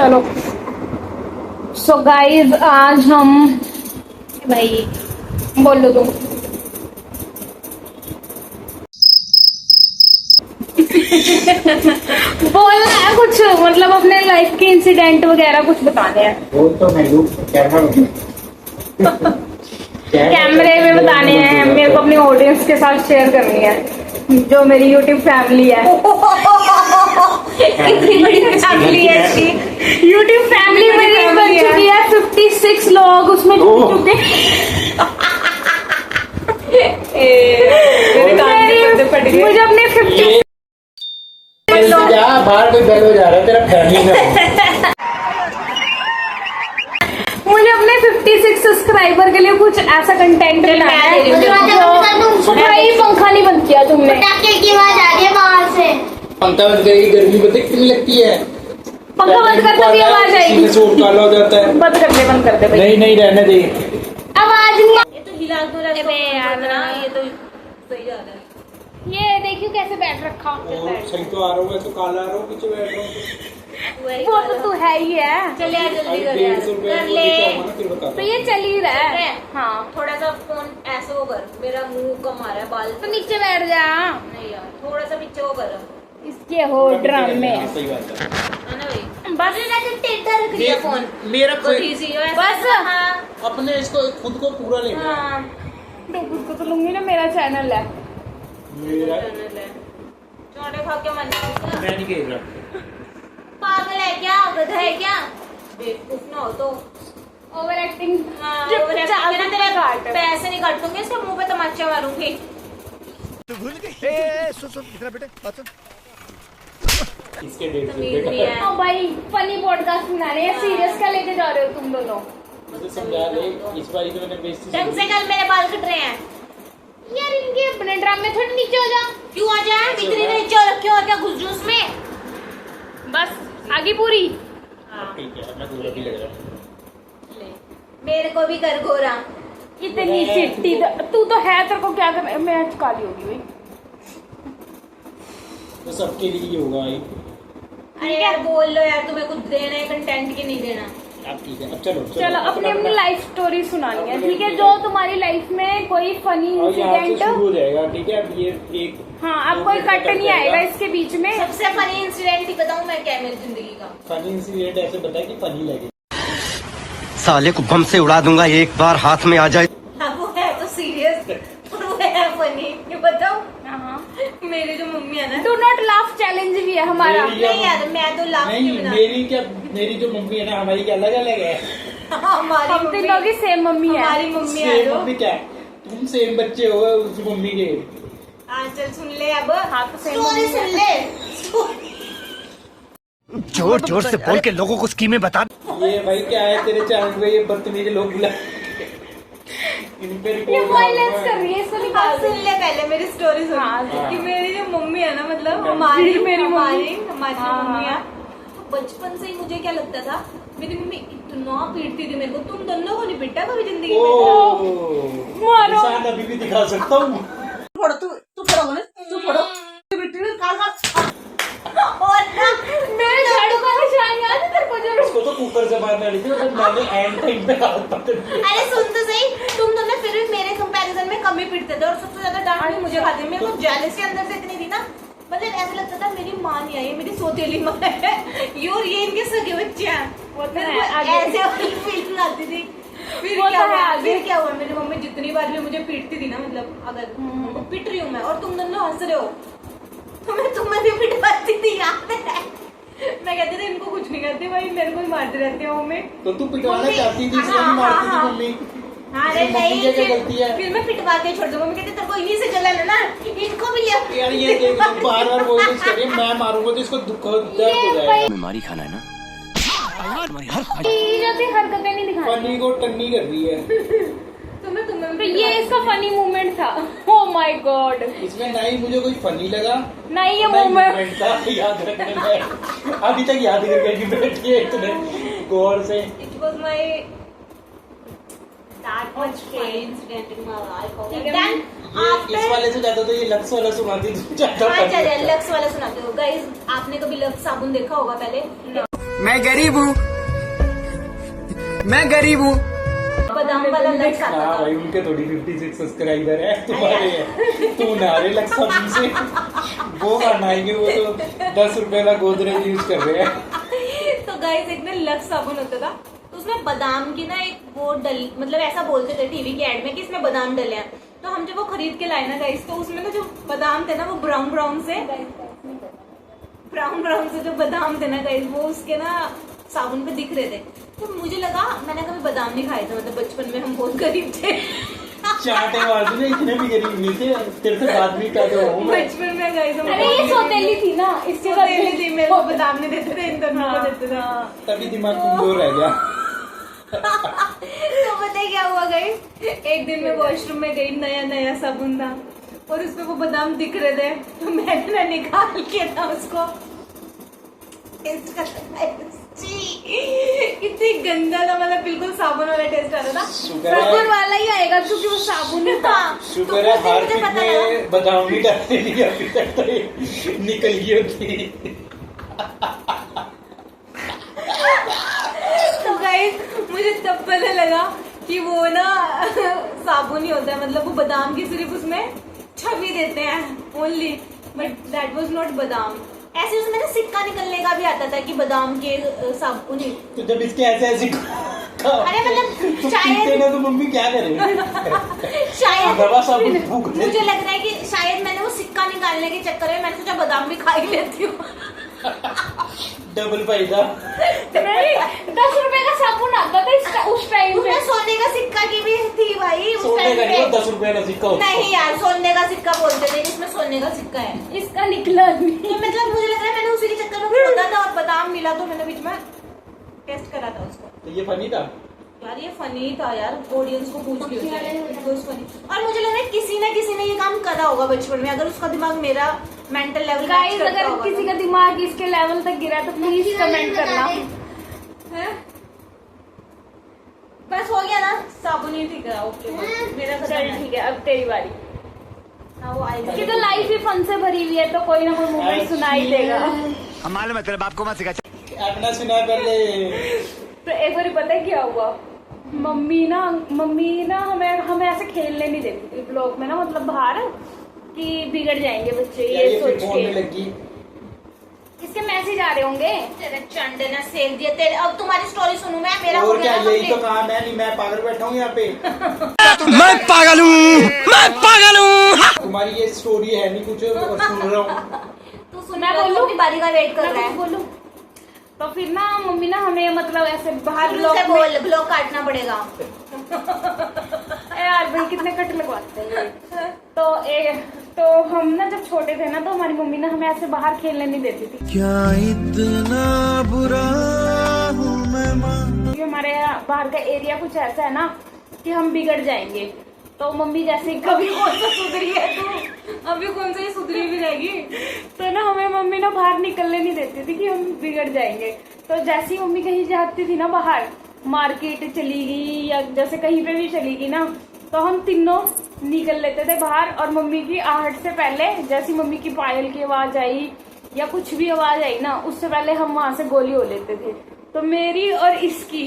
चलो so guys आज हम भाई बोलो तुम बोलना है कुछ मतलब अपने लाइफ के इंसिडेंट वगैरह कुछ बताने हैं। वो तो मैं कैमरे में बताने हैं, मेरे को अपनी ऑडियंस के साथ शेयर करनी है जो मेरी यूट्यूब फैमिली है। इतनी बड़ी फैमिली है इसकी, यूट्यूब फैमिली मेरी बन चुकी है 56 लोग उसमें जुड़ चुके। मुझे अपने 50 बाहर कोई गल हो जा रहा है तेरा फैमिली में। मुझे अपने 56 सब्सक्राइबर के लिए कुछ ऐसा कंटेंट बनाना है जो भाई पंखा नहीं बंद किया तुमने। पटाखे की आवाज आ रही है बाहर से। पंखा बंद करेगी, गर्मी पता कितनी लगती है। पंखा बंद करते भी आवाज आएगी। सूट काला हो जाता है। बंद कर दे भाई। नहीं नहीं रहने दे। आवाज नहीं। ये तो हिला दो ना, ये तो सही जा रहा है। ये देखियो कैसे बैठ रखा। सही तो आ रहा हूँ, तो काला आ रहा हूँ, पीछे बैठ रहा हूँ। वो तो तू है ही है। चले आ जल्दी कर यार। 150 रुपए कर ले। फिर बता। तो ये चल ही रहा है। हाँ थोड़ा सा फोन ऐसे वो कर, मेरा मुंह कम आ रहा है, बाल तो नीचे बैठ जा। नहीं यार, थोड़ा सा पीछे वो कर इसके हो ड्रामे। सही बात है। है ना भाई। बस ना कि टेढ़ा रख दिया फोन। मेरा तो ठीक है बस। हाँ अपने इसको खुद को पूरा लेना है। हाँ खुद को तो लूंगी ना, मेरा चैनल है। मेरा चैनल है। चौड़े खा के मन नहीं। मैं नहीं खेल रहा। पागल है क्या, गधा है क्या, बेवकूफ ना हो तो। Over acting. हाँ, over acting के ना तेरे पैसे नहीं काटूंगी, इसके मुंह पे तमाचा मारूंगी। तू भूल गई? सुन कितना बेटे बात सुन। इसके 150 तमीज नहीं रुपए है। ओ भाई फनी पॉडकास्ट बना रहे हैं, सीरियस का लेके जा रहे हो तुम दोनों। मुझे समझा दे, इस बार तो मैंने बेइज्जती ढंग से कल मेरे बाल कट रहे हैं। यार इनके अपने ड्रामे थोड़ी नीचे हो जा। क्यों आ जाए, इतनी नीचे हो रखे हो क्या, घुस जूस में। बस आगे पूरी। ठीक है, मैं दूर भी लग रहा हूँ। ले, मेरे को भी कर गोरा। इतनी चिट्टी तू तो है, तेरे को क्या करना। मैं आज काली होगी भाई। तो सबके लिए ही होगा भाई। अरे यार बोल लो यार, तुम्हें कुछ देना है कंटेंट की, नहीं देना। आप ठीक है, अब चलो चलो अपनी अपनी लाइफ स्टोरी सुनानी है, ठीक है। जो तुम्हारी लाइफ में कोई फनी और यहाँ से इंसिडेंट। शुरू हो जाएगा, ठीक है। अब ये एक हाँ अब कोई कट नहीं आएगा इसके बीच में। सबसे फनी इंसिडेंट ही बताऊं मैं क्या है मेरी जिंदगी का। फनी इंसिडेंट ऐसे बताया कि फनी लगे। साले को बम से उड़ा दूंगा एक बार हाथ में आ जाए। हाँ वो है तो सीरियस, वो है फनी। ये बताओ, हाँ मेरी जो मम्मी है ना, डू नॉट लाफ चैलेंज भी है हमारा। मेरी नहीं यार मैं तो लाभ नहीं, मेरी जो मम्मी है ना, हमारी क्या अलग अलग है। हमारी हम मम्मी, तीनों की सेम मम्मी है। हमारी मम्मी है सेम तो। मम्मी क्या, तुम सेम बच्चे हो उस मम्मी के। हाँ चल सुन ले अब। हाँ तो सेम स्टोरी मम्मी है। सुन ले। जोर जोर से बोल के लोगों को स्कीमें बता। ये भाई क्या है तेरे चैनल पे, ये बदतमीज लोग बुला इन पे ये रिपोर्ट वायलेंस कर रही है, इसको हाँ निकाल सुन ले पहले मेरी स्टोरी सुन। हाँ, कि मेरी जो मम्मी है ना, मतलब मेरी हमारी मम्मी। जो हाँ, मम्मी है, हाँ। तो बचपन से ही मुझे क्या लगता था, मेरी मम्मी इतना पीटती थी मेरे को। तुम दोनों को नहीं पीटा कभी जिंदगी में? ओ मारो। निशान अभी भी दिखा सकता हूँ। तू पढ़ो ना, तू पढ़ो। और ना मेरे झाड़ू का निशान याद है तेरे को जो। उसको तो कुकर से मारने वाली थी, मतलब मैंने एंड टाइम पे हाथ पकड़ लिया। अरे सुन तो सही, तुम दोनों फिर भी मेरे कंपैरिजन में कम ही पीटते थे, और सबसे ज्यादा डांट भी मुझे खाती। मेरे को जेलसी अंदर से इतनी थी ना, मतलब ऐसा लगता था मेरी माँ नहीं आई, मेरी सौतेली माँ है। और ये इनके सगे बच्चे हैं। वो तो मेरे है, को आगे। ऐसे वाली फीलिंग आती थी। फिर वो क्या तो है, हुआ, आगे। फिर क्या हुआ, मेरी मम्मी जितनी बार भी मुझे पीटती थी ना, मतलब अगर उनको पीट रही हूँ मैं और तुम दोनों हंस रहे हो, तो मैं तुम्हें भी पिटवाती थी, याद है? मैं कहती थी इनको कुछ नहीं करती भाई, मेरे को ही मारती रहती है मम्मी। तो तू पिटवाना मम्मी, चाहती थी, इसलिए हाँ, मारती थी हाँ, मम्मी। हाँ अरे इसमें मम्मी नहीं, क्या गलती है? फिर मैं पिटवा के छोड़ दूंगा। मैं कहती तेरे को इन्हीं से जलन है ना, इनको भी ले। यार ये देख बार बार वो यूज करिए, मैं मारूंगा तो इसको दुख दर्द हो जाएगा। बीमारी खाना है ना। जैसी हरकतें नहीं दिखाई। फनी को टन्नी कर रही है। तो ये इसका फनी मूवमेंट था। Oh my God. इसमें ना ही मुझे कोई फनी लगा, नहीं ये ना ही मूवमेंट moment था याद रखने में। अभी तक याद करके बैठी है इतने गौर से। It was my that much scary incident in my life. ठीक है, Then ये इस वाले से ज्यादा तो ये लक्स वाला सुनाती थी ज्यादा। हाँ चलिए लक्स वाला सुनाते हो। गाइस आपने कभी लक्स साबुन देखा होगा पहले? मैं गरीब हूँ, मैं गरीब हूँ। बादाम वाला लक्स आता हाँ था। भाई उनके थोड़ी 56 सब्सक्राइबर है, तुम्हारे है। तू नारे लग सब से वो खाना आएंगे, वो तो 10 रुपए का गोदरेज यूज कर रहे हैं। तो गाइस एक दिन लक्स साबुन होता था, तो उसमें बादाम की ना एक वो डल, मतलब ऐसा बोलते थे टीवी के एड में कि इसमें बादाम डले हैं। तो हम जब वो खरीद के लाए ना गाइस, तो उसमें ना जो बादाम थे ना वो ब्राउन ब्राउन से जो बादाम थे ना गाइस, वो उसके ना साबुन पे दिख रहे थे। तो मुझे लगा, मैंने कभी बादाम नहीं खाए थे, मतलब बचपन में हम बहुत गरीब थे। चाटे मार दूं, इतने भी गरीब नहीं थे, तेरे से बात भी कर रहा हूँ मैं। बचपन में गाइस हम अरे ये सौतेली थी ना, इसके बाद सौतेली थी, मेरे को बादाम नहीं देते थे, इन दोनों को देते थे। तभी दिमाग कमजोर रह गया। तो पता है क्या हुआ गाइस, एक दिन मैं वॉशरूम में गई, नया नया साबुन था और उसमें वो बादाम दिख रहे थे, तो मैंने ना निकाल के ना उसको टेस्ट करना। इतनी गंदा था, मतलब बिल्कुल साबुन वाला टेस्ट आ रहा था। साबुन वाला ही आएगा क्योंकि वो साबुन है। हाँ, शुक्र तो है उस दिन मुझे हार्पिक पता में लगा। बादाम भी डालने नहीं, अभी तक तो ये निकल गई होती। तो गाइस मुझे तब पता लगा कि वो ना साबुन ही होता है, मतलब वो बादाम की सिर्फ उसमें छवि देते हैं only, but that was not बादाम। ऐसे उसमें ना सिक्का निकलने का भी आता था कि बादाम के साबुन ही। तो जब इसके ऐसे ऐसे अरे मतलब तो शायद पीते ना तो मम्मी क्या करे? शायद दवा साबुन फूक दे। मुझे लग रहा है कि शायद मैंने वो सिक्का निकालने के चक्कर में मैंने सोचा बादाम भी खा ही लेती हूँ। डबल फायदा। नहीं, 10 रुपए का साबुन आता था उस टाइम पे। उसमें सोने का सिक्का की भी थी भाई उस सोने टाइम का नहीं, वो पे। 10 रुपए का सिक्का होता है। नहीं यार, सोने का सिक्का बोलते थे, इसमें सोने का सिक्का है। इसका निकला नहीं। तो मतलब मुझे लग रहा है मैंने उसी के चक्कर में खोदा था और बादाम मिला, तो मैंने बीच में टेस्ट करा था उसको। तो ये फनी था। यार ये फनी था यार, ऑडियंस को पूछ लियो फनी। और मुझे लग रहा है किसी ना किसी ने ये काम करा होगा बचपन में, अगर उसका दिमाग मेरा मेंटल लेवल गाइस अगर किसी का दिमाग इसके लेवल तक गिरा तो प्लीज कमेंट करना। बस हो गया ना, साबुन ही ठीक है। ओके मेरा खत्म चल है। ठीक है, अब तेरी बारी। हाँ, वो आएगा। कि तो लाइफ ही फन से भरी हुई है, तो कोई ना कोई मूवमेंट सुना ही देगा। हम मालूम है तेरे बाप को मत सिखा। अपना सुना पहले। तो एक बार पता है क्या हुआ, मम्मी ना हमें ऐसे खेलने नहीं देती थी ब्लॉक में ना, मतलब बाहर, कि बिगड़ जाएंगे बच्चे यार ये ये फिर सोच फोन में के। लगी। इसके मैसेज आ रहे होंगे। तेरे चंडे ने सेल दिया तेरे। अब तुम्हारी स्टोरी सुनूं मैं? मेरा हो और क्या, गया ना यही तो complete। काम है। नहीं मैं पागल बैठा हूँ यहाँ पे। मैं पागल हूँ, मैं पागल हूँ। तुम्हारी ये स्टोरी है नहीं कुछ, और सुन रहा हूँ। तू सुन, मैं मैं बोलूं? अपनी बारी का वेट कर मैं रहा कुछ है। बोलूं? तो फिर ना मम्मी ना हमें मतलब ऐसे बाहर शुरू ब्लॉक से में। बोल, ब्लॉक काटना पड़ेगा। यार भाई कितने कट लगवाते हैं। तो हम ना जब छोटे थे ना, तो हमारी मम्मी ना हमें ऐसे बाहर खेलने नहीं देती थी। क्या इतना बुरा हूँ मैं माँ। क्योंकि हमारे यहाँ बाहर का एरिया कुछ ऐसा है ना कि हम बिगड़ जाएंगे। तो मम्मी जैसे अभी कौन सा सुधरी है तू? अभी कौन सा ये सुधरी भी रहेगी? तो ना हमें मम्मी ना बाहर निकलने नहीं देती थी कि हम बिगड़ जाएंगे। तो जैसे ही मम्मी कहीं जाती थी ना बाहर, मार्केट चली गई या जैसे कहीं पे भी चली गई ना, तो हम तीनों निकल लेते थे बाहर। और मम्मी की आहट से पहले, जैसी मम्मी की पायल की आवाज आई या कुछ भी आवाज आई ना, उससे पहले हम वहां से गोली हो लेते थे। तो मेरी और इसकी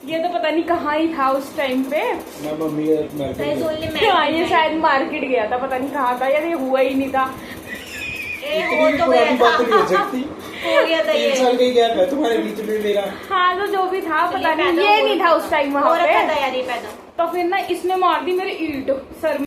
ये तो पता नहीं कहाँ ही था उस टाइम पे। मैं मम्मी Guys, only मैं- हाँ, ये शायद मार्केट गया था, पता नहीं कहाँ था, यार ये हुआ ही नहीं था। ए, इतनी हो भी तो पुरानी गया बात नहीं हो था। सकती। हो गया था 3 ये। साल का ही गैप है तुम्हारे बीच में मेरा। हाँ तो जो भी था पता नहीं, पैदा ये हो नहीं था उस टाइम हो वहाँ रखा पे। था यार ये पैदा। तो फिर ना इसने मार दी मेरी ईंट सर में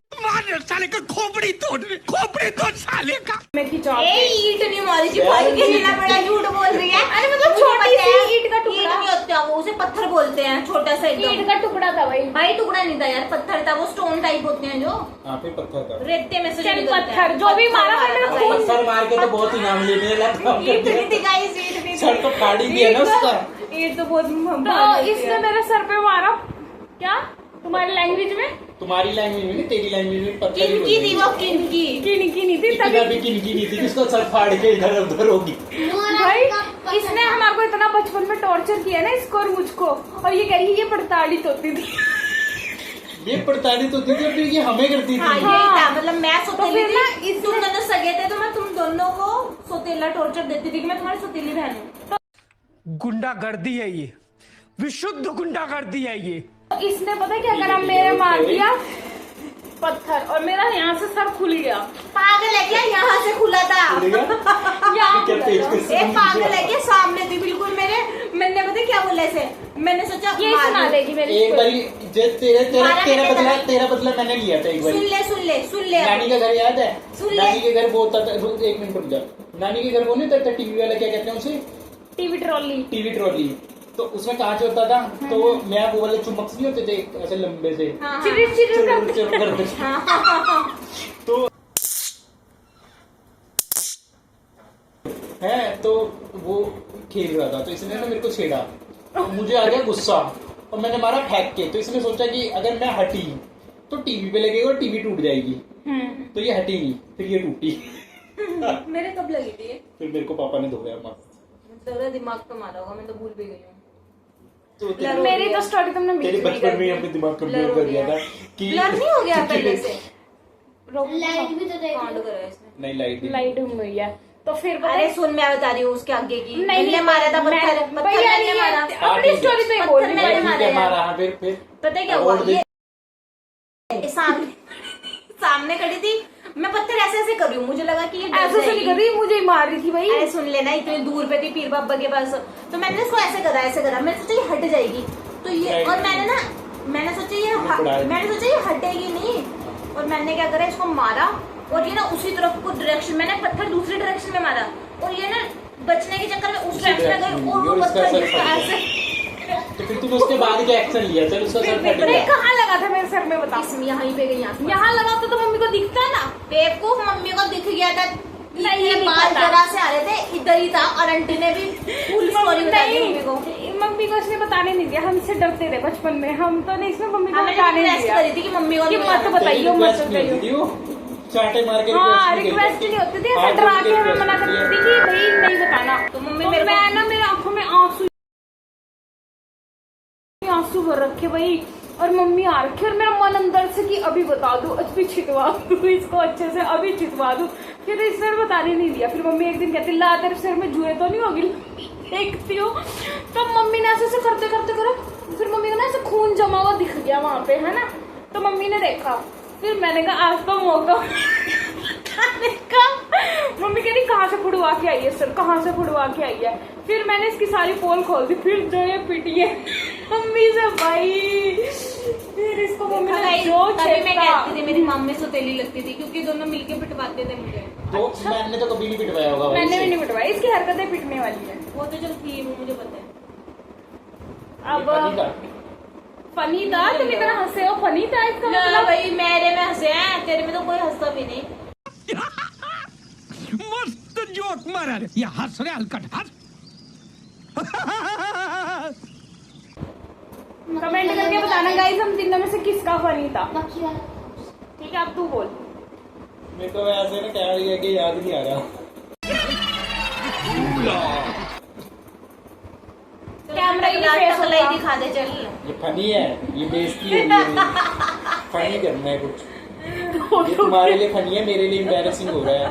साले का खोपड़ी तोड़ साले का। खिंचा ए, के। ईंट नहीं मारी थी भाई, कितना बड़ा झूठ बोल रही है। अरे मतलब मुझे छोटी पता सी है, ईंट का टुकड़ा। ईंट नहीं होता वो, उसे पत्थर बोलते हैं, छोटा सा ईंट एकदम। का टुकड़ा था भाई। भाई टुकड़ा नहीं था यार, पत्थर था वो, स्टोन टाइप होते हैं जो यहाँ पे पत्थर था। रेते में से चल निकलते हैं। पत्थर, जो भी मारा था मेरा था खून। भाई। पत्थर मार के तो बहुत इनाम लेने लगा। ईंट नहीं थी guys, ईंट नहीं थी। सर तो फाड़ ही दिया ना उसका। ईंट तो बहुत तो इसने मेरे सर पे मारा। क्या तुम्हारी लैंग्वेज में? तुम्हारी लैंग्वेज में नहीं, तेरी लैंग्वेज में पत्थर ही किनकी थी बोलते वो, किनकी? की नहीं थी इतना तभी। भी किनकी नहीं थी, किसको सर फाड़ के इधर उधर होगी। भाई इसने हमारे को इतना बचपन में टॉर्चर किया ना, इसको और मुझको, और ये कह रही है ये प्रताड़ित होती थी। ये प्रताड़ित होती थी और फिर ये हमें करती हाँ थी। यही था, मतलब मैं सोतेली फिर ना थी, तुम दोनों सगे थे, तो मैं तुम दोनों को सोतेला टॉर्चर देती थी कि मैं तुम्हारी सोतेली बहन हूँ। गुंडागर्दी है ये, विशुद्ध गुंडागर्दी है ये। इसने पता क्या करा, मेरे मार दिया पत्थर और मेरा यहाँ से सर खुल गया। पागल है क्या, यहाँ से खुला था। यहाँ क्या खुला तेज था। कर- एक पागल है क्या, सामने थी बिल्कुल मेरे। मैंने पता क्या बोला इसे, मैंने सोचा ये मार सुना दूं। लेगी मेरी एक story। बारी तेरा मारा तेरा मैंने बदला कहा। तेरा बदला मैंने लिया था एक सुन बारी। ले सुन ले सुन ले। नानी का घर याद है? सुन ले। नानी के घर वो होता था, रुक एक मिनट रुक जा। नानी के घर वो नहीं होता था टीवी वाला, क्या कहते हैं उसे? TV trolley. TV trolley. तो उसमें कांच होता था, तो मैं वो वाले चुम्बक्स नहीं होते थे ऐसे लंबे से, हाँ, हाँ। चिरिर चिरिर करते। चुर करते थे। हाँ। तो है तो वो खेल रहा था, तो इसने ना मेरे को छेड़ा, तो मुझे आ गया गुस्सा और मैंने मारा फेंक के। तो इसने सोचा कि अगर मैं हटी तो टीवी पे लगेगा और टीवी टूट जाएगी, तो ये हटी नहीं, फिर ये टूटी। मेरे कब लगी थी ये? फिर मेरे को पापा ने धोया मस्त। मतलब दिमाग तो मारा होगा, मैं तो भूल भी गई हूँ। तो ब्लर हो मेरी गया। तो स्टोरी तुमने तेरे बीच में बचपन में ही कर अपने दिमाग ब्लर कमजोर हो कर दिया गया। था कि ब्लर नहीं हो गया पहले से? दी। लाइट भी तो देख कांड करा इसने। नहीं लाइट लाइट हुई है तो फिर पता अरे है- सुन, मैं बता रही हूँ उसके आगे की। नहीं, मैंने मारा था पत्थर, मैं- पत्थर भैया, मैंने ये मारा। अपनी ठीक है। स्टोरी तो ये पत्थर बोल रही मैंने है। मारा यार। मारा। हाँ, फिर पता है क्या हुआ, और ये सामने खड़ी थी, मैं पत्थर ऐसे ऐसे कर रही हूँ, मुझे लगा कि ये डर ऐसे से नहीं जाएगी। कर रही, मुझे ही मार रही थी भाई। अरे सुन लेना, इतनी दूर पे थी पीर बाबा के पास, तो मैंने इसको ऐसे करा, मैंने सोचा ये हट जाएगी, तो ये, और मैंने सोचा ये हटेगी नहीं, और मैंने क्या करा, इसको मारा और ये ना उसी तरफ को डायरेक्शन, मैंने पत्थर दूसरी डायरेक्शन में मारा और ये ना बचने के चक्कर में उस डायरेक्शन में गई और वो और इसका पत्थर सर जिसका फट ऐसे तो फिर तुम उसके बाद क्या एक्शन लिया? चल उसका सर फट नहीं, गया। कहाँ लगा था मेरे सर में बता। इसमें यहीं पे गई यहाँ यहाँ लगा तो मम्मी को दिखता ना। बेवकूफ, मम्मी को दिख गया था। नहीं, ये नहीं बाल पता। जरा से आ रहे थे, इधर ही था, और आंटी ने भी फुल स्टोरी बता दी मम्मी को। मम्मी को इसने बताने नहीं दिया, हमसे डरते थे बचपन में, हम तो नहीं इसमें मम्मी को हमने बताने नहीं रिक्वेस्ट दिया करी थी कि मम्मी को कि नहीं मत बताना। बताइए, मत रिक्वेस्ट नहीं बताइए। होती थी वो, चाटे मार के हाँ, रिक्वेस्ट रिक्वेस्ट नहीं होती थी, ऐसे हाँ, डरा के हमें रिक्वेस्ट मना होती करती है। थी कि भाई नहीं बताना। तो मम्मी तो मेरे को मैं ना, मेरे आंखों में आंसू भर रखे भाई, और मम्मी आ रखी, और मेरा मन अंदर से कि अभी बता दूं, अभी छिटवा दूं इसको अच्छे से, अभी छिटवा दूं। फिर इसने बताने नहीं दिया। फिर मम्मी एक दिन कहती ला तेरे सिर में जुए तो नहीं होगी, देखती हूँ। तो मम्मी ने ऐसे करते करते करो, फिर मम्मी को ना ऐसे खून जमा हुआ दिख गया वहां पे, है ना। तो मम्मी ने देखा, फिर मैंने कहा आज तो मौका। मम्मी कह रही कहाँ से फुड़वा के आई है सर, कहाँ से फुड़वा के आई है। फिर मैंने इसकी सारी पोल खोल दी, फिर जो ये पिटी है मम्मी से भाई। फिर इसको मम्मी ने जो तभी मैं छेड़ा। कहती थी मेरी मम्मी सुतेली लगती थी, क्योंकि दोनों मिलके पिटवाते थे मुझे। तो मैंने तो कभी नहीं पिटवाया होगा भाई मैंने भी इसे। नहीं पिटवाई, इसकी हरकतें पिटने वाली है। वो तो चल थी, वो मुझे पता है। ये फनी था। फनी था, तुम इतना हंसे हो, फनी था इसका ना मतलब। भाई, मेरे में हंसे हैं, तेरे में तो कोई हंसता भी नहीं। मस्त जोक मारा रे, ये हंस रे हलकट हंस। कमेंट करके बताना गाइस, हम तीनों में से किसका फनी था। बाकी वाला ठीक है, अब तू बोल। मेरे को ऐसे ना क्या है कि याद नहीं आ रहा। कैमरा ही टकला फेस टकला ही होगा। दिखा दे चल। ये फनी है, ये बेइज्जती है। फनी करना है कुछ, ये तुम्हारे लिए फनी है, मेरे लिए एम्बैरेसिंग हो रहा है।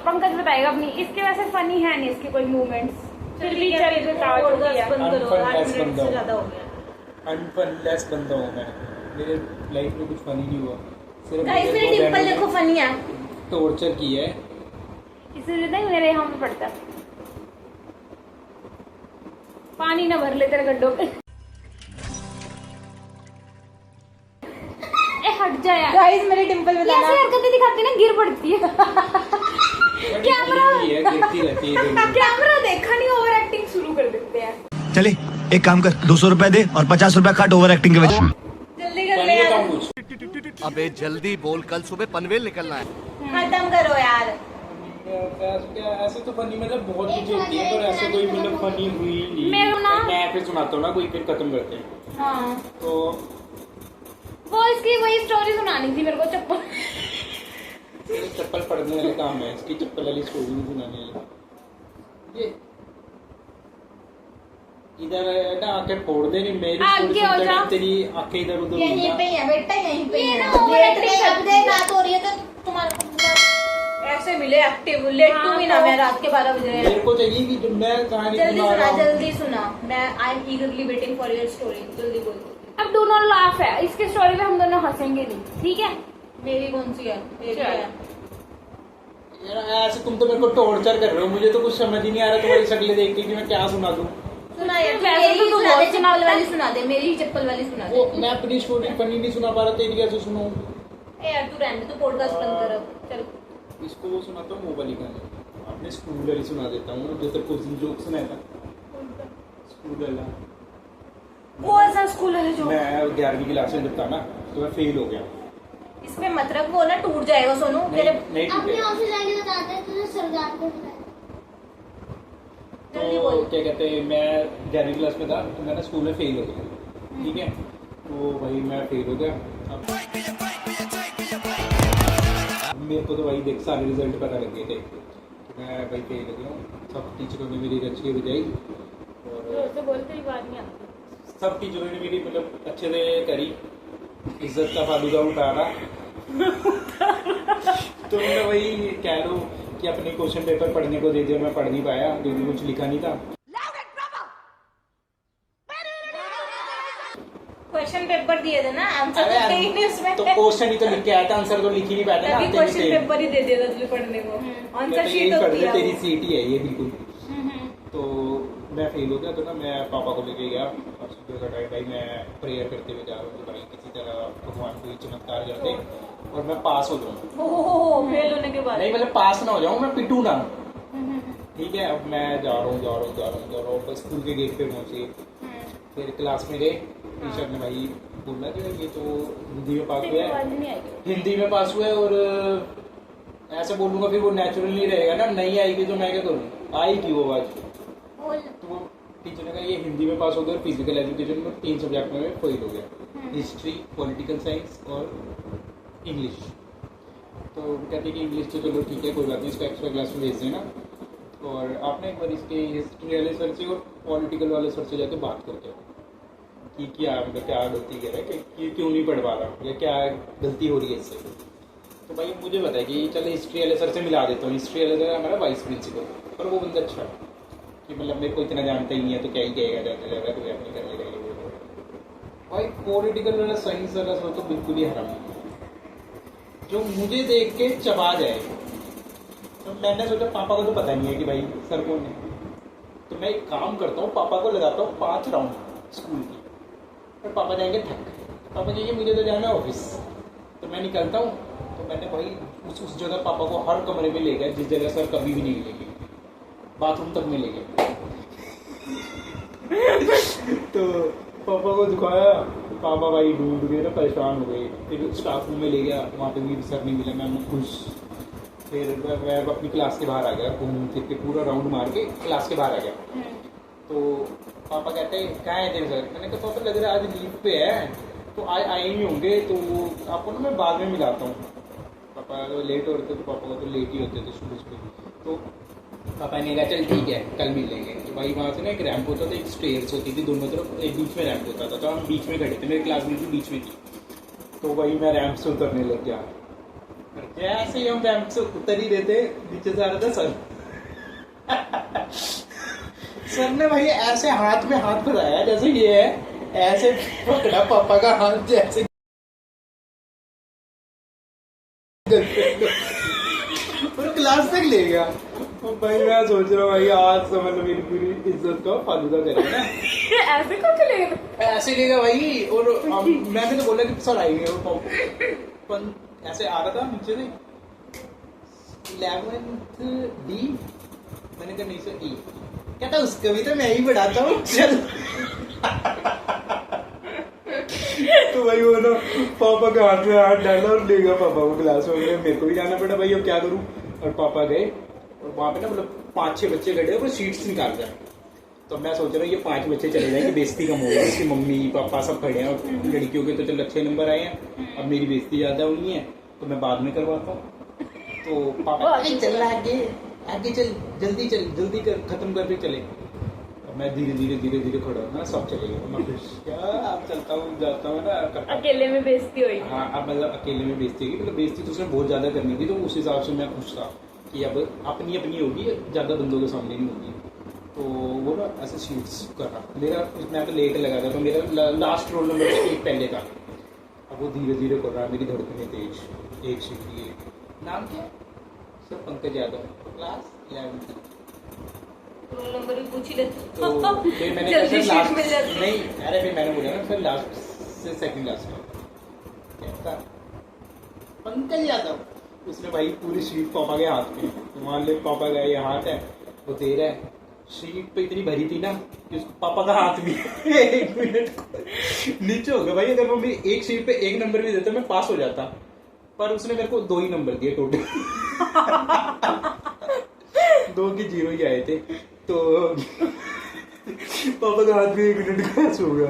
पंकज बताएगा अपनी, इसके वैसे फनी है नहीं इसके कोई मूवमेंट्स, फिर भी चल बता पॉडकास्ट बंद करो, Unfun 8 less मिनट बंदा से हूँ। ज्यादा हो गया। अनफनलेस बंदा हूँ मैं, मेरे लाइफ में कुछ फनी नहीं हुआ, सिर्फ गाइस मेरी डिंपल देखो फनी है। टॉर्चर किया है। इसलिए नहीं मेरे यहाँ पे पड़ता है। पानी ना भर ले तेरे गड्ढों पे। ए हट जा यार, गाइस मेरी डिंपल ये ऐसी हरकतें दिखाती ना गिर पड़ती है। गिरती रहती है दोनों। कैमरा देखा नहीं, ओवर एक्टिंग शुरू कर देते हैं। चले एक काम कर, 200 रुपए दे और 50 रुपए काट ओवर एक्टिंग के वजह। जल्दी कर फनी ले है यार, कम कुछ। अबे जल्दी बोल, कल सुबह पनवेल निकलना है। खत्म करो यार। ऐसे तो फनी मतलब बहुत कुछ होती है, पर ऐसे कोई मतलब फनी हुई नहीं। मेरे ना- मैं फिर सुनाता हूँ ना कोई, फिर खत्म करते हैं। हाँ तो वो इसकी वही स्टोरी सुनानी थी मेरे को, चप्पल। मेरे चप्पल पड़ने वाले काम है, इसकी चप्पल वाली स्टोरी नहीं सुनाने वाली। ये इधर है ना, आके फोड़ दे नहीं मेरी आगे स्टोरी हो सुनते जा। टाइम तेरी आंखें इधर उधर यहीं घूमना। पे ही है बेटा, यहीं पे ही ये है। ना over लेट acting के करती अब दे है। बात हो रही है तो तुम्हारा ऐसे से मिले एक्टिव लेट टू मी ना, मैं रात के 12 बजे मेरे को चाहिए कि जब मैं कहानी जल्दी सुना रहा सुना, हूँ। जल्दी सुना। मैं I am ईगरली waiting for your story, जल्दी बोल। अब डू नॉट लाफ है, इसके स्टोरी में हम दोनों हंसेंगे नहीं, ठीक है? मेरी कौन सी है? मेरी चल। है। यार ऐसे तुम तो मेरे को टॉर्चर कर रहे हो, मुझे तो कुछ समझ ही नहीं आ रहा तुम्हारी शक्लें देख के कि मैं क्या सुना दूं। सुना यार, वैसे मेरी तो ही तू सुना दे, बहुत चप्पल वाली सुना दे, मेरी ही चप्पल वाली सुना वो दे। मैं अपनी स्टोरी फनी नहीं सुना पा रहा, तेरी कैसे सुनाऊं? ए यार तू रहने दे, तू पॉडकास्ट बंद कर अब, चल। इसको वो सुनाता हूँ मोबाइल का, अपने स्कूल वाली सुना देता हूँ जो तेरे को जोक सुनाया था। स्कूल वाला वो ऐसा स्कूल है जो मैं 11वीं क्लास में जब था ना तो मैं फेल हो गया। इसमें मत रख, वो ना टूट जाएगा सोनू तेरे। नहीं अपने टूटे ऑफिस जाके बताते हैं तुझे सरदार को बुलाया। जल्दी तो बोल। क्या कहते हैं, मैं 11वीं क्लास में था तो मैं ना स्कूल में फेल हो गया, ठीक है? तो भाई मैं फेल हो गया। अब मेरे को तो भाई देख सारे रिजल्ट पता लग गए थे, तो मैं भाई फेल हो गया हूँ। सब टीचरों ने मेरी अच्छी बजाई और तो बोलते ही बात नहीं आती। सब टीचरों ने मेरी मतलब अच्छे से करी, इज्जत का फालूदा उतारा। तो मैं वही कह लो कि अपने क्वेश्चन पेपर पढ़ने को दे दिया, मैं पढ़ नहीं पाया क्योंकि कुछ लिखा नहीं था। क्वेश्चन पेपर दिए थे ना, आंसर अरे तो थे ही नहीं उसमें। तो क्वेश्चन ही तो लिख के आया था, आंसर तो लिख ही नहीं पाया था ना। तभी आते क्वेश्चन नहीं थे। पेपर ही दे दिया था तुझे पढ़ने को, मैं आंसर तो शीट यही पढ़ होती रहा, है तेरी वो। सीट ही है ये बिल्कुल। तो मैं फेल हो गया तो ना मैं पापा को लेके गया और सुबह का टाइम भाई मैं प्रेयर करते हुए जा रहा हूँ कि भाई किसी तरह भगवान कोई चमत्कार कर दे और मैं पास हो जाऊँ। ओहो, फेल होने के बाद नहीं मतलब पास ना हो जाऊँ, मैं पिटू ना। ठीक है, अब मैं जा रहा हूँ बस स्कूल के गेट पे पहुंचे। फिर क्लास में गए, टीचर ने भाई बोला कि ये तो हिंदी में पास हुआ है, आवाज नहीं आएगी। हिंदी में पास हुआ है और ऐसे बोलूंगा फिर वो नेचुरल नहीं रहेगा ना, नहीं आएगी तो मैं क्या करूँ, आएगी वो आवाज। तो टीचर ने कहा ये हिंदी में पास हो गया और फिजिकल एजुकेशन में 3 सब्जेक्ट में फेल हो गया, हिस्ट्री, पॉलिटिकल साइंस और इंग्लिश। तो कहते कि इंग्लिश तो चलो ठीक है कोई बात नहीं, इसको एक्स्ट्रा क्लास में भेज देना और आपने एक बार इसके हिस्ट्री वाले सर से और पॉलिटिकल वाले सर से जाके बात करते हो कि क्या मतलब क्या गलती कर रहा है कि क्यों नहीं पढ़ पा रहा या क्या गलती हो रही है इससे। तो भाई मुझे पता है कि चल हिस्ट्री वाले सर से मिला देता हूँ, हिस्ट्री वाले सर हमारा वाइस प्रिंसिपल, पर वो बंदा अच्छा है कि मतलब मेरे को इतना जानता ही नहीं है तो क्या ही कहेगा, ज़्यादा कोई अपनी कर लेगा ये वो। भाई पॉलिटिकल वाला साइंस वाला सर तो बिल्कुल ही हराम है, जो मुझे देख के चबा जाए। तो मैंने सोचा पापा को तो पता नहीं है कि भाई सर कौन है, तो मैं एक काम करता हूँ, पापा को लगाता हूँ 5 राउंड स्कूल की और पापा जाएंगे थक, पापा कहेंगे मुझे तो जाना है ऑफिस, तो मैं निकलता हूँ। तो मैंने भाई उस जगह पापा को हर कमरे में ले गया जिस जगह सर कभी भी नहीं मिलेंगे, बाथरूम तक में ले गए। तो पापा को दिखाया, पापा भाई ढूंढ गए ना, परेशान हो गए। फिर स्टाफ रूम में ले गया, वहाँ पे भी सर नहीं मिला, मैं खुश। फिर मैं अपनी क्लास के बाहर आ गया, घूम फिर के पूरा राउंड मार के क्लास के बाहर आ गया। तो पापा कहते हैं कहाँ है तेरे सर? मैंने कहा पापा लग रहा है आज लीव पे है, तो आए ही होंगे, तो आपको ना मैं बाद में मिलाता हूँ। पापा अगर लेट हो रहे थे तो पापा को तो लेट ही होते थे सुबह। तो पापा ने कहा चल ठीक है कल मिल लेंगे। तो भाई वहाँ से ना एक रैंप होता था, एक स्टेयर्स होती थी, दोनों तरफ एक बीच में रैंप होता था, तो हम बीच में खड़े थे, मेरी क्लास बिल्कुल बीच में थी। तो वही मैं रैंप से उतरने लग गया, जैसे ही हम रैंप से उतर ही रहे थे नीचे से आ रहा था सर। सर ने भाई ऐसे हाथ में हाथ बढ़ाया जैसे ये है, ऐसे पकड़ा पापा का हाथ जैसे और क्लास तक ले गया। और भाई मैं सोच रहा हूँ भाई आज तो मतलब मेरी पूरी इज्जत का फालूदा करेगा ना। ऐसे कौन चलेगा? ऐसे लेगा भाई। और मैंने तो बोला कि सर आएंगे, और ऐसे आ रहा था नीचे से 11th D, मैंने कहा नहीं सर E, कहता उसको भी तो मैं ही बढ़ाता हूँ चल। तो भाई वो ना पापा के हाथ में हाथ डाला और ले गया पापा को क्लास में। मेरे को भी जाना पड़ा भाई, अब क्या करूँ। और पापा गए और वहाँ पे ना मतलब 5-6 बच्चे खड़े और सीट्स निकाल रहे हैं। तो मैं सोच रहा हूँ ये 5 बच्चे चले जाएंगे, बेइज्जती कम होगा। उसकी मम्मी पापा सब खड़े हैं और लड़कियों के तो चल अच्छे नंबर आए हैं, अब मेरी बेइज्जती ज़्यादा हुई है तो मैं बाद में करवाता हूँ। तो पापा चल आगे आगे चल, जल्दी कर, खत्म करके चले। मैं धीरे खड़ा हूँ ना, सब चले गए। मैं खुश, क्या अब चलता हूँ जाता हूँ ना, अकेले में बेइज्जती हुई। हाँ अब मतलब अकेले में बेइज्जती होगी, मतलब बेइज्जती तो उसने बहुत ज़्यादा करनी थी, तो उस हिसाब से मैं खुश था कि अब अपनी अपनी होगी, ज़्यादा बंदों के सामने नहीं होगी। तो वो ना ऐसे शीट्स कर रहा, मेरा मैं तो लेट लगा था, तो मेरा लास्ट रोल नंबर से एक पहले था। अब वो धीरे धीरे कर रहा है, मेरी धड़कनें तेज, एक शीट की एक। नाम क्या है sir? Pankaj Yadav, class 11th। Roll number भी पूछ ही लेते तो फिर मैंने कहा जल्दी सर शीट मिल लास्ट जाती। नहीं, अरे फिर मैंने बोला ना सर लास्ट से सेकंड लास्ट में कहता पंकज यादव। उसने भाई पूरी शीट पापा के हाथ में, तो मान ले पापा का ये हाथ है, वो दे रहा है। शीट पे इतनी भरी थी ना कि उसको पापा का हाथ भी 1 मिनट नीचे हो गया भाई। अगर वो मेरी एक शीट पे 1 नंबर भी देता मैं पास हो जाता, पर उसने मेरे को 2 ही नंबर दिए टोटल। 2 की 0 ही आए थे। तो पापा का हाथ भी 1 मिनट पास हो गया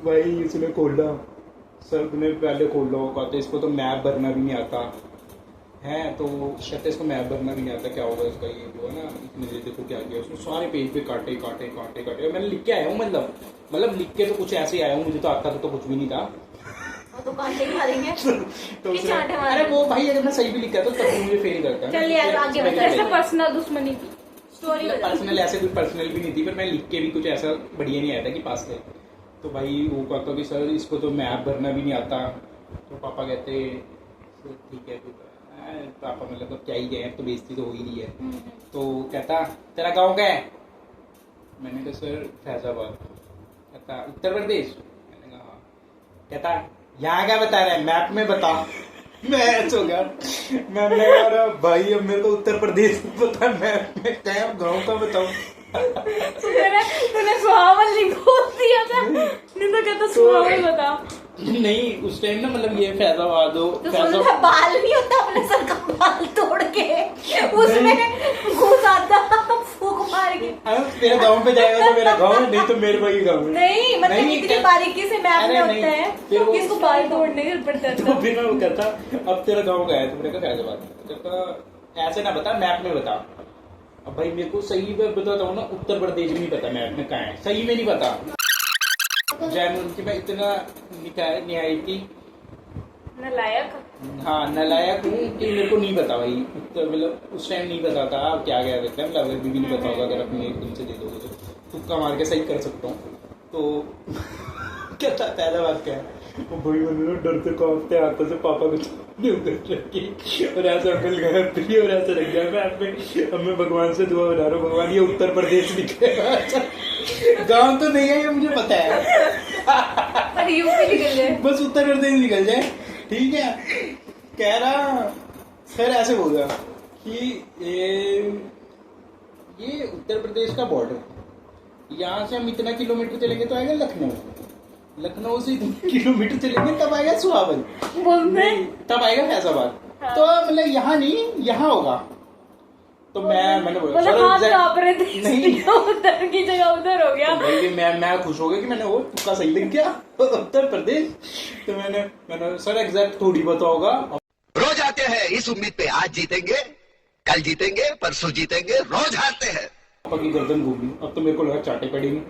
भाई। उसने खोला, सर तुमने पहले खोला होगा, तो इसको तो मैप भरना भी नहीं आता है, तो कहते इसको मैप भरना भी नहीं आता, क्या होगा इसका ये जो है ना। इतने देखो क्या किया उसने, सारे पेज पे काटे काटे काटे काटे। मैंने लिख के आया हूँ, मतलब लिख के तो कुछ ऐसे ही आया हूँ, मुझे तो आता तो कुछ भी नहीं था। वो तो कांटे मारेंगे। तो कि चांटे मारेंगे। अरे वो भाई अगर मैं सही भी लिखा तो तब मुझे फेल करता है। चल यार, आगे बता। कैसे पर्सनल दुश्मनी की स्टोरी बता। पर्सनल ऐसे कोई पर्सनल भी नहीं थी, पर मैं लिख के भी कुछ ऐसा बढ़िया नहीं आया था कि पास थे। तो भाई वो कहता कि सर इसको तो मैप भरना भी नहीं आता। तो पापा कहते "सर, ठीक है तो पापा मतलब तो क्या ही गए, तो बेइज्जती तो हो ही रही है। तो कहता तेरा गांव क्या है? मैंने कहा सर फैजाबाद। कहता उत्तर प्रदेश? मैंने कहा हाँ। कहता यहाँ क्या बता रहा है, मैप में बता। मैं ऐसा हो गया, मैंने कहा भाई अब मेरे को उत्तर प्रदेश पता, मैप में क्या गाँव का बताऊँ। तूने सुहावल नहीं बोल दिया था, नहीं तो कहता सुहावल बता। नहीं उस टाइम ना मतलब ये फैजाबाद हो, तो सुनता बाल नहीं होता अपने सर का बाल तोड़ के उसमें घुस आता फूक मार के। तेरे गांव पे जाएगा तो मेरा गांव है, नहीं तो मेरे भाई गांव है। नहीं मतलब नहीं, इतनी क्या- बारीकी से मैप अरे में नहीं, होता है फिर वो- इसको बाल तोड़ने के पड़ता तो था। फिर मैं वो कहता अब तेरा गांव का है, तो मैंने कहा फैजाबाद। कहता ऐसे ना बता, मैप में बता। अब भाई मेरे को सही में बताता हूँ ना, उत्तर प्रदेश भी नहीं पता मैप में कहाँ है, सही में नहीं पता। जैन उनकी मैं इतना निहायती नालायक। हाँ नालायक हूँ कि मेरे को नहीं पता भाई, मतलब उस टाइम नहीं पता था। अब क्या क्या रहता है, मतलब अगर भी नहीं पता होगा, अगर अपने एकदम से दे दोगे तो तुक्का मार के सही कर सकता हूँ। तो क्या था फैजाबाद क्या है, वो भाई मैंने डरते कांपते हाथों से पापा को उतर रखी और ऐसा मिल गया प्रिय और ऐसा रख गया। मैं अब मैं भगवान से दुआ बना रहा हूँ, भगवान ये उत्तर प्रदेश निकलेगा। गाँव तो नहीं है ये मुझे पता है, पर यूपी निकल जाए। बस उत्तर प्रदेश निकल जाए ठीक है। कह रहा सर ऐसे बोला कि ये उत्तर प्रदेश का बॉर्डर, यहाँ से हम इतना किलोमीटर चलेंगे तो आएगा लखनऊ, लखनऊ से इतने किलोमीटर चलेंगे तब आएगा सुहावल, बोलते तब आएगा फैजाबाद। तो मतलब यहाँ नहीं यहाँ होगा। तो मैंने बोला बोला सर हाथ exact- कांप रहे थे, नहीं उधर की जगह उधर हो गया। तो भाई मैं खुश हो गया कि मैंने वो तुक्का सही लिख गया उत्तर प्रदेश। तो मैंने सर एग्जैक्ट थोड़ी पता होगा। रोज आते हैं इस उम्मीद पे आज जीतेंगे, कल जीतेंगे, परसों जीतेंगे, रोज हारते हैं। पापा की गर्दन घूमी, अब तो मेरे को लगा चाटे पड़ेंगे।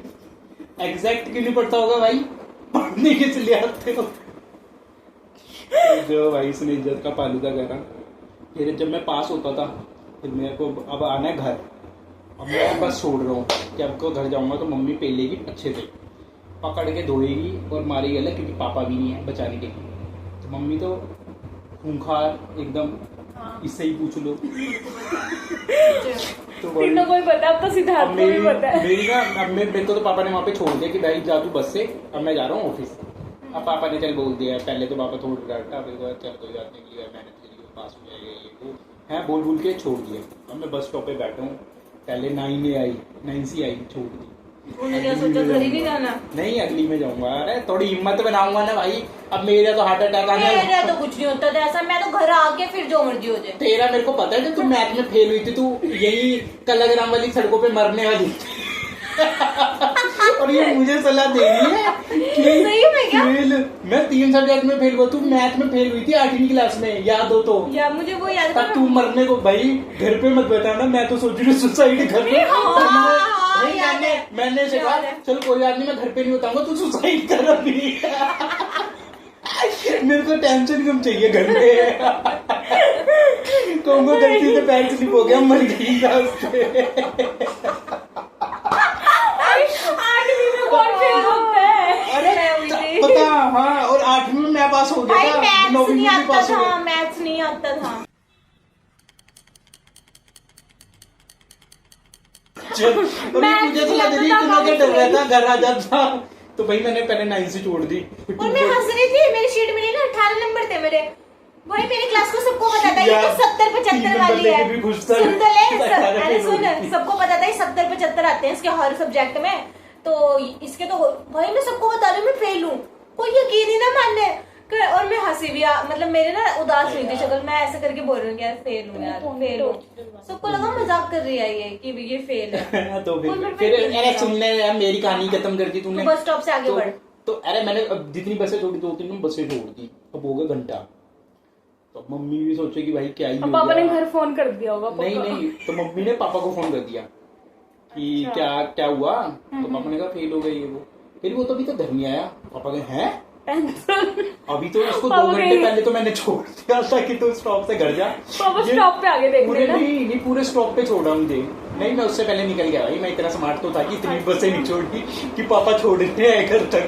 एग्जैक्ट क्यों नहीं पढ़ता होगा भाई, पढ़ने के लिए आते हो। तो जो भाई इसने इज्जत का फालूदा करा। फिर जब मैं पास होता था फिर मेरे को अब आना है घर, अब मैं बस छोड़ रहा हूँ कि अब को घर जाऊंगा तो मम्मी पेलेगी अच्छे से, पकड़ के धोएगी और मारेगी अलग, क्योंकि पापा भी नहीं है बचाने के लिए। तो मम्मी तो खूंखार एकदम, इससे ही पूछ लो। तो भाई तीनों को ही पता, अब तो सिद्धार्थ को भी पता है। मेरी ना अब मेरे को तो पापा ने वहाँ पे छोड़ दिया कि भाई जा तू बस से, अब मैं जा रहा हूँ ऑफिस। अब पापा ने चल बोल दिया, पहले तो पापा थोड़ा डरता, फिर चल कोई बात नहीं, मेहनत करिए पास हो जाएगा ये वो है बोल के छोड़ दिया। अब मैं बस स्टॉप पे बैठा हूँ, पहले 9 आई 9 सी आई, छोड़ दी। उन्होंने क्या सोचा घर ही नहीं जाना? नहीं अगली में जाऊंगा, अरे थोड़ी हिम्मत बनाऊंगा ना भाई, अब मेरा तो हार्ट अटैक आने मेरा तो कुछ नहीं होता था ऐसा, मैं तो घर आके फिर जो मर्जी हो जाए। तेरा मेरे को पता है कि तू मैथ में फेल हुई थी, तू यही कलाग्राम वाली सड़कों पे मरने वाली और ये मुझे सलाह दे रही है कि सही में क्या? फेल, मैं 3 सब्जेक्ट में फेल हुआ, तू मैथ में फेल हुई थी 8वीं क्लास में, याद हो तो। यार मुझे वो याद तब तू मरने को भाई घर पे मत बताना, मैं तो सोच रही हूँ सुसाइड घर पे। हाँ, नहीं, याद है। मैंने से कहा याद है। चल कोई बात नहीं, मैं घर पे नहीं बताऊंगा, तू सुसाइड कर अभी। मेरे को टेंशन कम चाहिए घर में। कहूंगा गलती से पैर स्लिप हो गया, मर गई था उससे। 8वीं में कौन फेल होता है? अरे पता, हाँ, और 8वीं में मैं पास हो भाई गया था, मैथ्स 9वीं नहीं में भी आता पास हो था, गया। मैथ्स नहीं आता था। और ये मुझे तो लग रही इतना क्या डर रहा था, घर आ जाता। तो भाई मैंने पहले 9 से छोड़ दी। और मैं हंस रही थी, मेरी शीट मिली ना 18 नंबर थे मेरे। भाई मेरी क्लास को सबको पता था ये तो 70-75 वाली है। सुन तो ले, अरे सुन, सबको पता था ये 70-75 आते हैं इसके हर सब्जेक्ट में। तो इसके तो भाई मैं सबको बता रही हूँ मैं फेल हूँ, कोई यकीन ही ना मानने। और मैं हंसी भी मतलब मेरे ना उदास नहीं थी शक्ल, मैं ऐसे करके बोल रही हूँ यार फेल हूँ, यार फेल हूँ। सबको लगा मजाक कर रही है ये कि ये फेल है। तो फिर अरे सुनने यार, मेरी कहानी खत्म कर दी तूने। बस स्टॉप से आगे बढ़। तो अरे मैंने अब जितनी बसें छोड़ी, 2-3 बसें छोड़ दी, अब हो गया घंटा। तो मम्मी भी सोचे कि भाई क्या ही हो गया। पापा ने घर फोन कर दिया होगा। नहीं, तो मम्मी ने पापा को फोन कर दिया कि क्या हुआ। तो पापा ने कहा फेल हो गई है वो। फिर वो तो अभी तो घर नहीं आया। पापा कहे हैं अभी तो इसको 2 घंटे पहले तो मैंने छोड़ दिया था कि तू स्टॉप से घर जा। पापा स्टॉप पे आगे देख पूरे लेना। नहीं पूरे स्टॉप पे छोड़ा मुझे। नहीं, मैं उससे पहले निकल गया भाई, मैं इतना स्मार्ट तो था कि इतनी बसें नहीं छोड़ी कि पापा छोड़ने आए घर तक,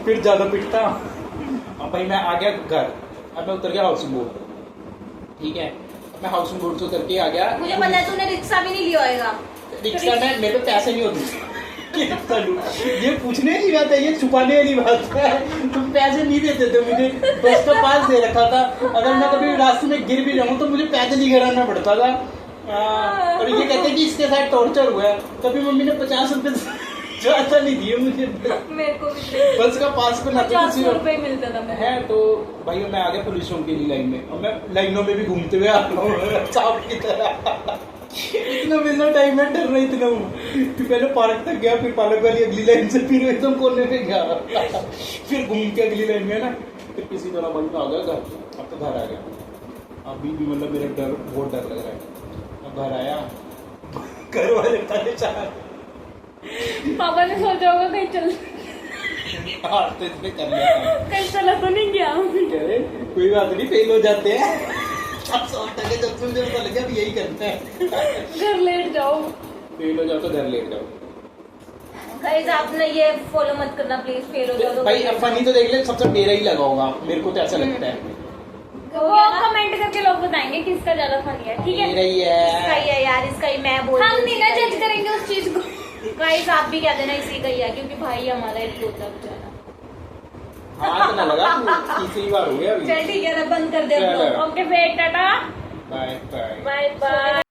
फिर ज्यादा पिटता। अब भाई मैं आ गया घर, अब मैं उतर गया हाउसिंग बोर्ड। ठीक है, मैं हाउसिंग बोर्ड से उतर के आ गया। मुझे पता है तूने रिक्शा भी नहीं लिया होगा। रिक्शा में मेरे पे पैसे नहीं होते। ये पूछने की बात है, ये छुपाने वाली बात है। तुम पैसे नहीं देते थे मुझे, बस का पास दे रखा था। अगर मैं कभी रास्ते में गिर भी जाऊँ तो मुझे पैदल ही घर आना पड़ता था। और ये कहते कि इसके साथ टॉर्चर हुआ है। कभी मम्मी ने 50 रुपए ज्यादा नहीं दिए मुझे, मेरे को भी बस का पास पे 50 रुपए मिलता था मेरे। है। तो भाई मैं आ गया पुलिस चौकी की लाइन में, और मैं लाइनों में भी घूमते हुए आ रहा हूँ सांप की तरह। इतना मिलना टाइम में डर रहा इतना हूँ कि पहले पार्क तक गया, फिर पार्क वाली अगली लाइन से फिर एकदम कोने पे गया, फिर घूम के अगली लाइन में ना, फिर किसी तरह बन आ गया घर। अब तो घर आ गया। अभी भी मतलब मेरा डर, बहुत डर लग रहा है। अब घर आया, घर वाले परेशान। पापा ने सोचा होगा कहीं चल हाँ, तो इसमें कर लिया। कहीं चला तो नहीं गया। कह रहे कोई बात नहीं, फेल हो जाते हैं। अब 100% जब से मुझे पता लगा अब यही करते हैं। घर लेट जाओ। फेल हो जाओ तो घर लेट जाओ। गाइस आपने ये फॉलो मत करना प्लीज, फेल हो जाओ तो। भाई अब फनी तो देख ले, सबसे मेरा ही लगा होगा, मेरे को तो ऐसा लगता है। वो कमेंट करके लोग बताएंगे किसका ज्यादा फनी है। ठीक है, मेरा ही इसका है। ही है यार, इसका ही मैं बोल हम नहीं ना जज करेंगे उस चीज को। गाइस आप भी कह देना इसी का ही है, क्योंकि भाई हमारा एक होता बेचारा। हाथ ना लगा, तीसरी बार हो गया अभी। चल ठीक है ना, बंद कर दे। चलो। ओके फिर tata, bye bye. Bye bye.